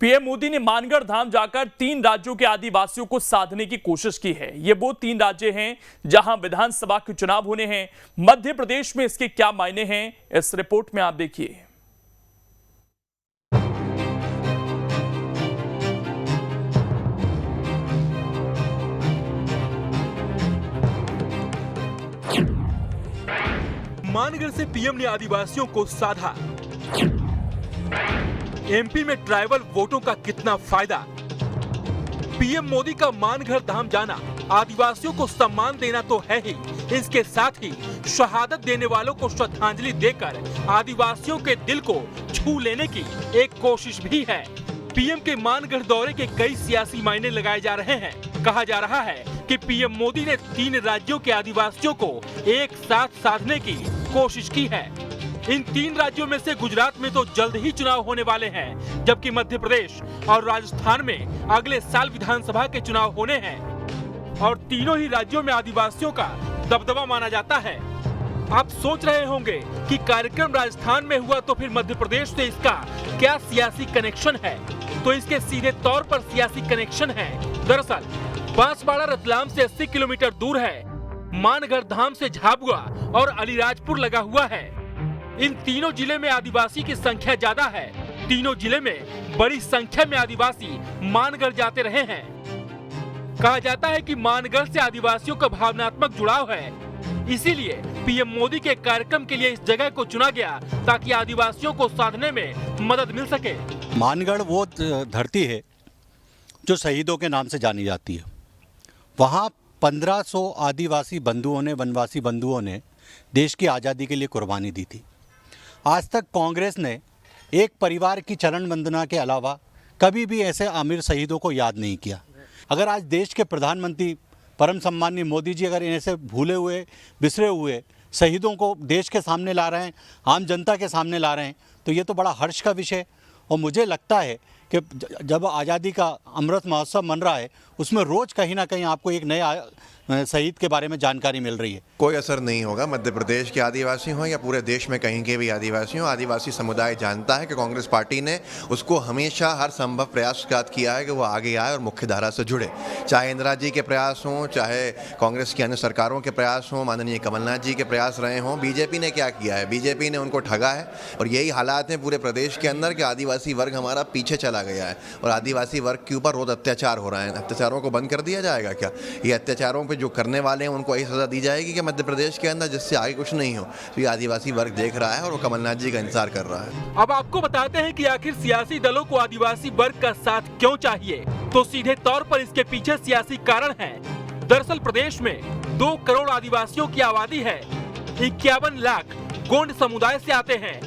PM Modi ने मानगढ़ धाम जाकर 3 राज्यों के आदिवासियों को साधने की कोशिश की है। ये वो 3 राज्य हैं जहां विधानसभा के चुनाव होने हैं। मध्य प्रदेश में इसके क्या मायने हैं, इस रिपोर्ट में आप देखिए। मानगढ़ से पीएम ने आदिवासियों को साधा। एमपी में ट्राइबल वोटों का कितना फायदा। पीएम मोदी का मानगढ़ धाम जाना आदिवासियों को सम्मान देना तो है ही, इसके साथ ही शहादत देने वालों को श्रद्धांजलि देकर आदिवासियों के दिल को छू लेने की एक कोशिश भी है। पीएम के मानगढ़ दौरे के कई सियासी मायने लगाए जा रहे हैं। कहा जा रहा है कि पीएम मोदी ने 3 राज्यों के आदिवासियों को एक साथ साधने की कोशिश की है। इन 3 राज्यों में से गुजरात में तो जल्द ही चुनाव होने वाले हैं, जबकि मध्य प्रदेश और राजस्थान में अगले साल विधानसभा के चुनाव होने हैं और तीनों ही राज्यों में आदिवासियों का दबदबा माना जाता है। आप सोच रहे होंगे कि कार्यक्रम राजस्थान में हुआ तो फिर मध्य प्रदेश से इसका क्या सियासी कनेक्शन है? तो इसके सीधे तौर पर सियासी कनेक्शन है। दरअसल बांसवाड़ा रतलाम से 80 किलोमीटर दूर है। मानगढ़ धाम से झाबुआ और अलीराजपुर लगा हुआ है। इन तीनों जिले में आदिवासी की संख्या ज्यादा है। तीनों जिले में बड़ी संख्या में आदिवासी मानगढ़ जाते रहे हैं। कहा जाता है कि मानगढ़ से आदिवासियों का भावनात्मक जुड़ाव है, इसीलिए पीएम मोदी के कार्यक्रम के लिए इस जगह को चुना गया ताकि आदिवासियों को साधने में मदद मिल सके। मानगढ़ वो धरती है जो शहीदों के नाम से जानी जाती है। वहाँ 1500 आदिवासी बंधुओं ने, वनवासी बंधुओं ने देश की आज़ादी के लिए कुर्बानी दी थी। आज तक कांग्रेस ने एक परिवार की चरण वंदना के अलावा कभी भी ऐसे आमिर शहीदों को याद नहीं किया। अगर आज देश के प्रधानमंत्री परम सम्माननीय मोदी जी अगर ऐसे भूले हुए, बिसरे हुए शहीदों को देश के सामने ला रहे हैं, आम जनता के सामने ला रहे हैं, तो ये तो बड़ा हर्ष का विषय। और मुझे लगता है कि जब आज़ादी का अमृत महोत्सव मन रहा है, उसमें रोज़ कहीं ना कहीं आपको एक नया शहीद के बारे में जानकारी मिल रही है। कोई असर नहीं होगा, मध्य प्रदेश के आदिवासी हों या पूरे देश में कहीं के भी आदिवासी हों। आदिवासी समुदाय जानता है कि कांग्रेस पार्टी ने उसको हमेशा हर संभव प्रयास किया है कि वो आगे आए और मुख्य धारा से जुड़े। चाहे इंदिरा जी के प्रयास हों, चाहे कांग्रेस की अन्य सरकारों के प्रयास हों, माननीय कमलनाथ जी के प्रयास रहे हों। बीजेपी ने क्या किया है? बीजेपी ने उनको ठगा है और यही हालात हैं पूरे प्रदेश के अंदर कि आदिवासी वर्ग हमारा पीछे चला गया है और आदिवासी वर्ग के ऊपर रोज अत्याचार हो रहे हैं। अत्याचारों को बंद कर दिया जाएगा क्या? ये अत्याचारों पर जो करने वाले हैं उनको ऐसी सजा दी जाएगी कि मध्य प्रदेश के अंदर, जिससे आगे कुछ नहीं हो? तो ये आदिवासी वर्ग देख रहा है और वो कमलनाथ जी का इंतजार कर रहा है। अब आपको बताते हैं कि आखिर सियासी दलों को आदिवासी वर्ग का साथ क्यों चाहिए। तो सीधे तौर पर इसके पीछे सियासी कारण है। दरअसल प्रदेश में 2 करोड़ आदिवासियों की आबादी है। 51 लाख गोंड समुदाय से आते हैं,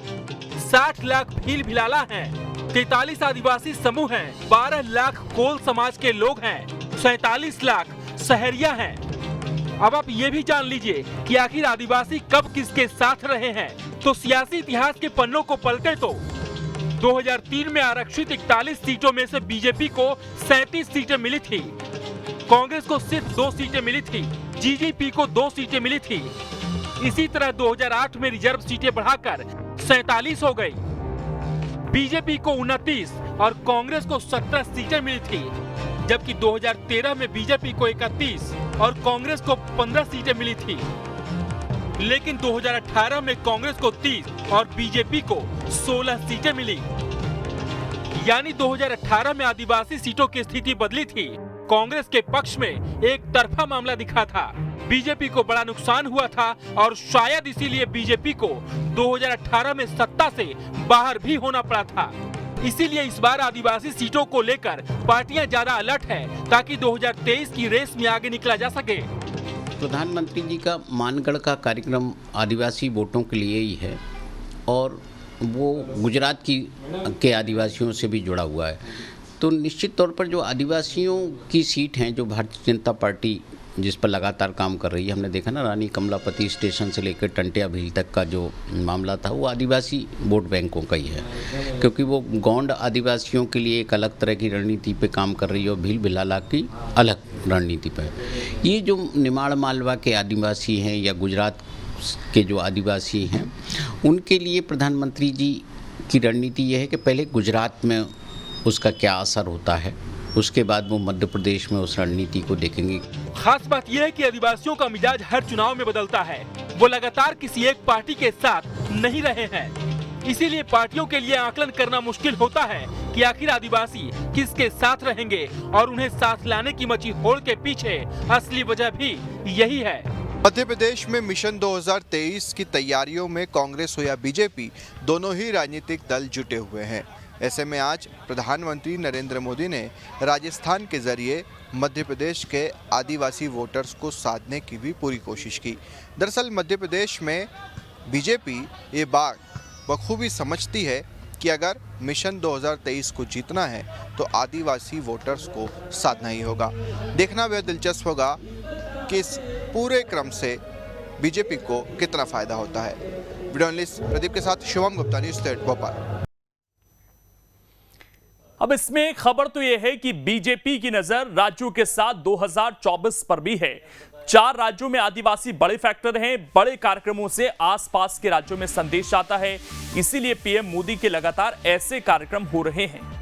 60 लाख भील भिलाला हैं, 43 आदिवासी समूह हैं, 12 लाख कोल समाज के लोग हैं, 47 लाख सहरिया हैं। अब आप ये भी जान लीजिए कि आखिर आदिवासी कब किसके साथ रहे हैं। तो सियासी इतिहास के पन्नों को पलटे तो 2003 में आरक्षित 41 सीटों में से बीजेपी को 37 सीटें मिली थी, कांग्रेस को सिर्फ 2 सीटें मिली थी, जीजेपी को 2 सीटें मिली थी। इसी तरह 2008 में रिजर्व सीटें बढ़ाकर 47 हो गई। बीजेपी को 29 और कांग्रेस को 17 सीटें मिली थी, जबकि 2013 में बीजेपी को 31 और कांग्रेस को 15 सीटें मिली थी। लेकिन 2018 में कांग्रेस को 30 और बीजेपी को 16 सीटें मिली। यानी 2018 में आदिवासी सीटों की स्थिति बदली थी। कांग्रेस के पक्ष में एक तरफा मामला दिखा था। बीजेपी को बड़ा नुकसान हुआ था और शायद इसीलिए बीजेपी को 2018 में सत्ता से बाहर भी होना पड़ा था। इसीलिए इस बार आदिवासी सीटों को लेकर पार्टियां ज्यादा अलर्ट है ताकि 2023 की रेस में आगे निकला जा सके। प्रधानमंत्री जी का मानगढ़ का कार्यक्रम आदिवासी वोटों के लिए ही है और वो गुजरात के आदिवासियों से भी जुड़ा हुआ है। तो निश्चित तौर पर जो आदिवासियों की सीट हैं, जो भारतीय जनता पार्टी जिस पर लगातार काम कर रही है, हमने देखा ना रानी कमलापति स्टेशन से लेकर टंटिया भील तक का जो मामला था वो आदिवासी वोट बैंकों का ही है, क्योंकि वो गोंड आदिवासियों के लिए एक अलग तरह की रणनीति पे काम कर रही है और भील भिलाला की अलग रणनीति पे। ये जो निमाड़ मालवा के आदिवासी हैं या गुजरात के जो आदिवासी हैं, उनके लिए प्रधानमंत्री जी की रणनीति ये है कि पहले गुजरात में उसका क्या असर होता है, उसके बाद वो मध्य प्रदेश में उस रणनीति को देखेंगे। खास बात यह है कि आदिवासियों का मिजाज हर चुनाव में बदलता है। वो लगातार किसी एक पार्टी के साथ नहीं रहे हैं, इसीलिए पार्टियों के लिए आकलन करना मुश्किल होता है कि आखिर आदिवासी किसके साथ रहेंगे और उन्हें साथ लाने की मची होड़ के पीछे असली वजह भी यही है। मध्य प्रदेश में मिशन 2023 की तैयारियों में कांग्रेस हो या बीजेपी, दोनों ही राजनीतिक दल जुटे हुए हैं। ऐसे में आज प्रधानमंत्री नरेंद्र मोदी ने राजस्थान के जरिए मध्य प्रदेश के आदिवासी वोटर्स को साधने की भी पूरी कोशिश की। दरअसल मध्य प्रदेश में बीजेपी ये बात बखूबी समझती है कि अगर मिशन 2023 को जीतना है तो आदिवासी वोटर्स को साधना ही होगा। देखना बेहद दिलचस्प होगा कि इस पूरे क्रम से बीजेपी को कितना फायदा होता है। वीडियो जर्नलिस्ट प्रदीप के साथ शुभम गुप्ता, न्यूज़ 8 भोपाल। अब इसमें एक खबर तो यह है कि बीजेपी की नजर राज्यों के साथ 2024 पर भी है। 4 राज्यों में आदिवासी बड़े फैक्टर हैं। बड़े कार्यक्रमों से आसपास के राज्यों में संदेश आता है, इसीलिए पीएम मोदी के लगातार ऐसे कार्यक्रम हो रहे हैं।